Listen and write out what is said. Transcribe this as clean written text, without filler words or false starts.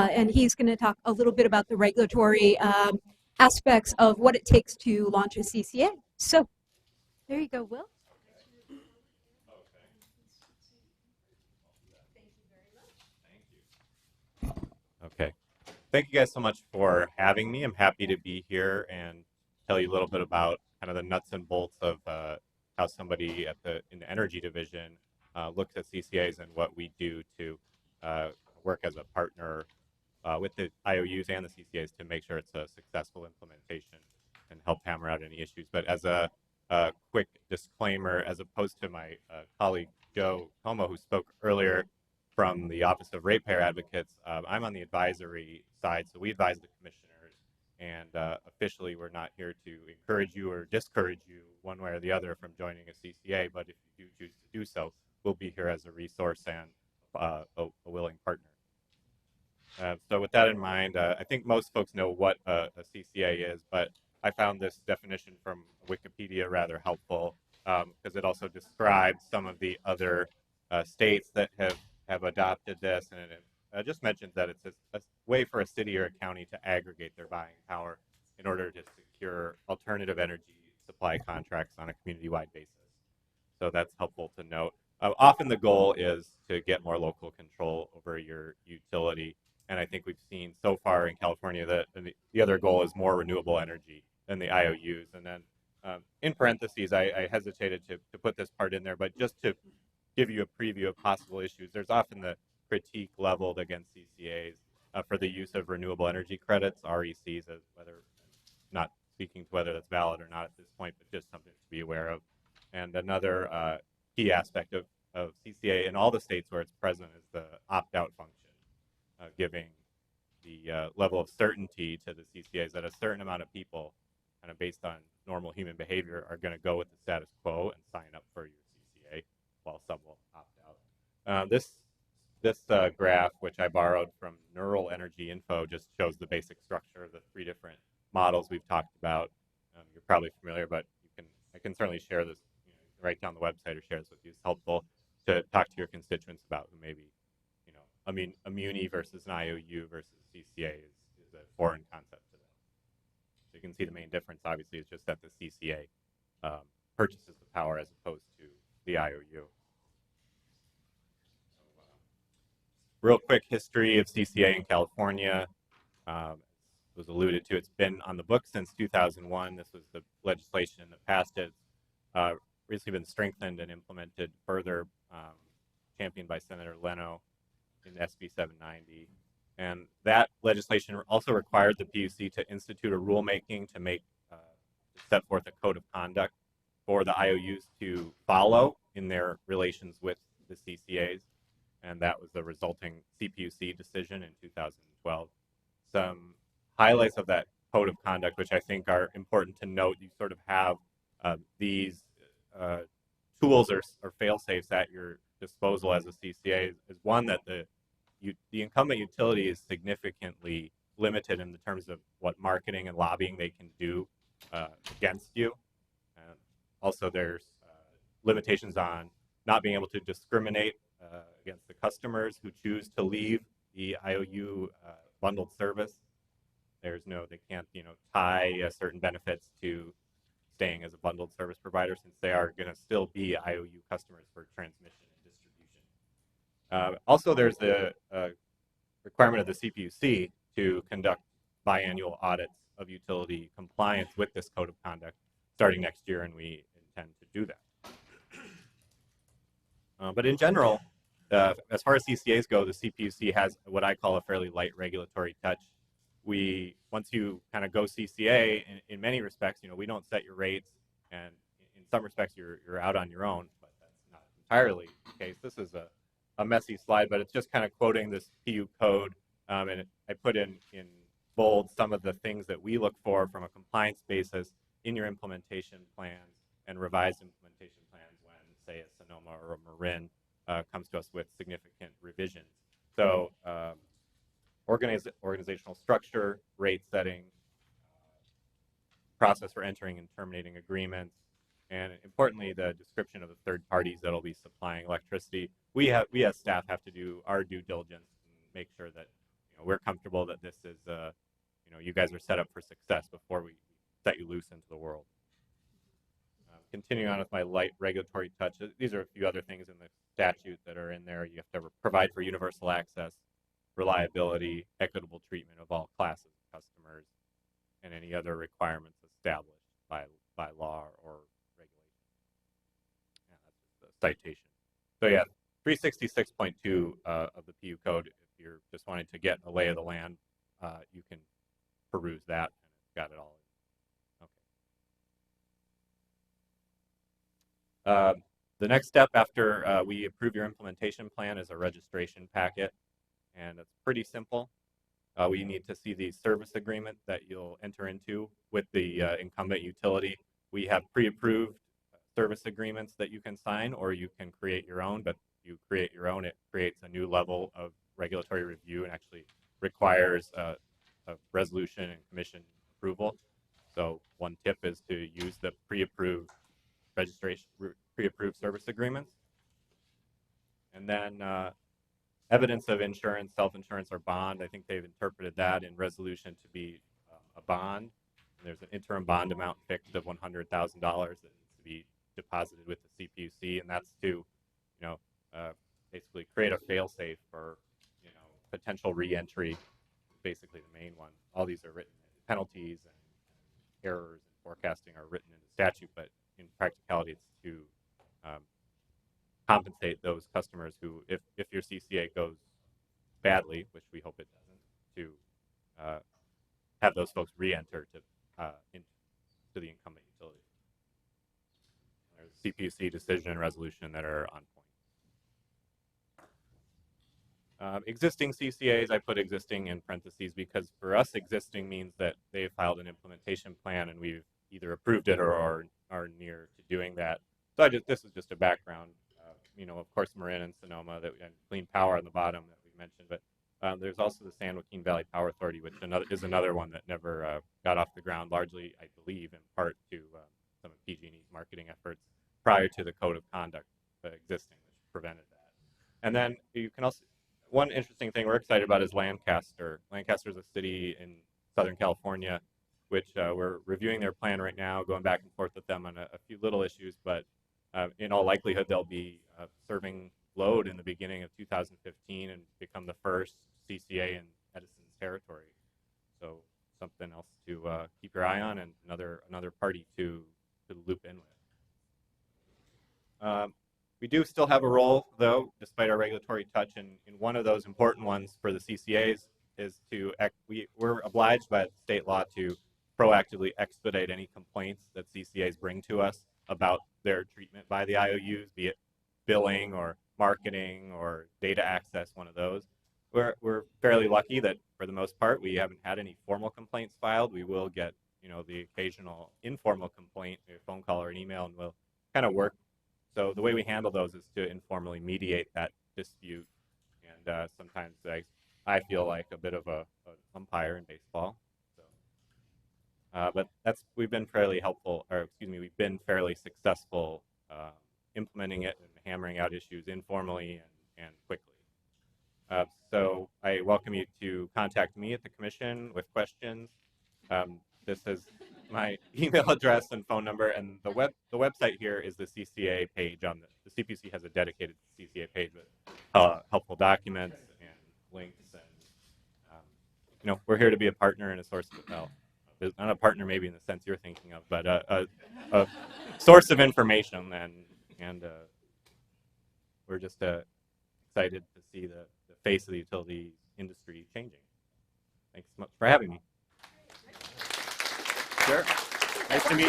and he's going to talk a little bit about the regulatory aspects of what it takes to launch a CCA. So there you go, Will. Okay. Thank you guys so much for having me. I'm happy to be here and tell you a little bit about kind of the nuts and bolts of how somebody in the energy division looks at CCAs and what we do to work as a partner with the IOUs and the CCAs to make sure it's a successful implementation and help hammer out any issues. But as a quick disclaimer, as opposed to my colleague Joe Como, who spoke earlier from the Office of Ratepayer Advocates, I'm on the advisory side, so we advise the commissioners, and officially we're not here to encourage you or discourage you one way or the other from joining a CCA, but if you do choose to do so, we'll be here as a resource and a willing partner. So with that in mind, I think most folks know what a CCA is, but I found this definition from Wikipedia rather helpful because it also describes some of the other states that have adopted this, and it just mentions that it's a way for a city or a county to aggregate their buying power in order to secure alternative energy supply contracts on a community-wide basis. So that's helpful to note. Often the goal is to get more local control over your utility. And I think we've seen so far in California that the other goal is more renewable energy than the IOUs. And then in parentheses, I hesitated to put this part in there, but just to give you a preview of possible issues, there's often the critique leveled against CCAs for the use of renewable energy credits, RECs, as whether, not speaking to whether that's valid or not at this point, but just something to be aware of. And another key aspect of CCA in all the states where it's present is the opt-out function. Giving the level of certainty to the CCAs that a certain amount of people, kind of based on normal human behavior, are going to go with the status quo and sign up for your CCA, while some will opt out. This graph, which I borrowed from Neural Energy Info, just shows the basic structure of the three different models we've talked about. You're probably familiar, but I can certainly share this. You can write down the website or share this with you. It's helpful to talk to your constituents about who maybe. I mean, a muni versus an IOU versus CCA is a foreign concept to them. So you can see the main difference, obviously, is just that the CCA purchases the power as opposed to the IOU. So, real quick history of CCA in California. Was alluded to, it's been on the books since 2001. This was the legislation that passed it. Recently been strengthened and implemented further, championed by Senator Leno in SB 790. And that legislation also required the PUC to institute a rulemaking to set forth a code of conduct for the IOUs to follow in their relations with the CCAs. And that was the resulting CPUC decision in 2012. Some highlights of that code of conduct, which I think are important to note, you sort of have these tools or fail-safes at your disposal as a CCA is one that the incumbent utility is significantly limited in the terms of what marketing and lobbying they can do against you. Also, there's limitations on not being able to discriminate against the customers who choose to leave the IOU bundled service. They can't tie certain benefits to staying as a bundled service provider, since they are going to still be IOU customers for transmission and distribution. Also, there's the requirement of the CPUC to conduct biannual audits of utility compliance with this code of conduct starting next year, and we intend to do that. But in general, as far as CCAs go, the CPUC has what I call a fairly light regulatory touch. Once you kind of go CCA, in many respects, we don't set your rates, and in some respects, you're out on your own. But that's not entirely the case. This is a messy slide, but it's just kind of quoting this PU code, and I put in bold some of the things that we look for from a compliance basis in your implementation plans and revised implementation plans when, say, a Sonoma or a Marin comes to us with significant revisions. So organizational structure, rate setting, process for entering and terminating agreements, and importantly, the description of the third parties that will be supplying electricity. We as staff have to do our due diligence and make sure that we're comfortable that this is, you guys are set up for success before we set you loose into the world. Continuing on with my light regulatory touch, these are a few other things in the statute that are in there. You have to provide for universal access, reliability, equitable treatment of all classes of customers, and any other requirements established by law or regulation. Yeah, that's just the citation. So yeah, 366.2 of the PU code, if you're just wanting to get a lay of the land, you can peruse that, and it's got it all. Okay. The next step after we approve your implementation plan is a registration packet, and it's pretty simple. We need to see the service agreement that you'll enter into with the incumbent utility. We have pre-approved service agreements that you can sign, or you can create your own, but if you create your own, it creates a new level of regulatory review and actually requires a resolution and commission approval. So one tip is to use the pre-approved service agreements. And then evidence of insurance, self-insurance, or bond. I think they've interpreted that in resolution to be a bond. And there's an interim bond amount fixed of $100,000 that needs to be deposited with the CPUC, and that's to, basically create a fail-safe for, potential reentry. Basically, the main one. All these are written. Penalties and errors and forecasting are written in the statute, but in practicality, it's to compensate those customers who, if your CCA goes badly, which we hope it doesn't, to have those folks re-enter into the incumbent utility. There's CPUC decision and resolution that are on point. Existing CCAs, I put existing in parentheses because for us, existing means that they filed an implementation plan and we've either approved it or are near to doing that. So this is just a background. Of course, Marin and Sonoma, that we have Clean Power on the bottom that we mentioned, but there's also the San Joaquin Valley Power Authority, which is another one that never got off the ground, largely, I believe, in part to some of PG&E's marketing efforts prior to the code of conduct existing, which prevented that. And then you can also, one interesting thing we're excited about is Lancaster. Lancaster is a city in Southern California, which we're reviewing their plan right now, going back and forth with them on a few little issues, but in all likelihood, they'll be serving load in the beginning of 2015 and become the first CCA in Edison's territory. So something else to keep your eye on, and another party to loop in with. We do still have a role, though, despite our regulatory touch, and one of those important ones for the CCAs is we're obliged by state law to proactively expedite any complaints that CCAs bring to us about their treatment by the IOUs, be it billing or marketing or data access, one of those. We're fairly lucky that for the most part we haven't had any formal complaints filed. We will get the occasional informal complaint, a phone call or an email, and we'll kind of work. So the way we handle those is to informally mediate that dispute, and sometimes I feel like a bit of an umpire in baseball. But we've been fairly helpful, we've been fairly successful implementing it and hammering out issues informally and quickly. So I welcome you to contact me at the Commission with questions. This is my email address and phone number, and the website here is the CCA page. The CPUC has a dedicated CCA page with helpful documents and links, and we're here to be a partner and a source of help. Not a partner maybe in the sense you're thinking of, but a source of information, and we're just excited to see the face of the utility industry changing. Thanks so much for having me. Sure. Nice to meet you.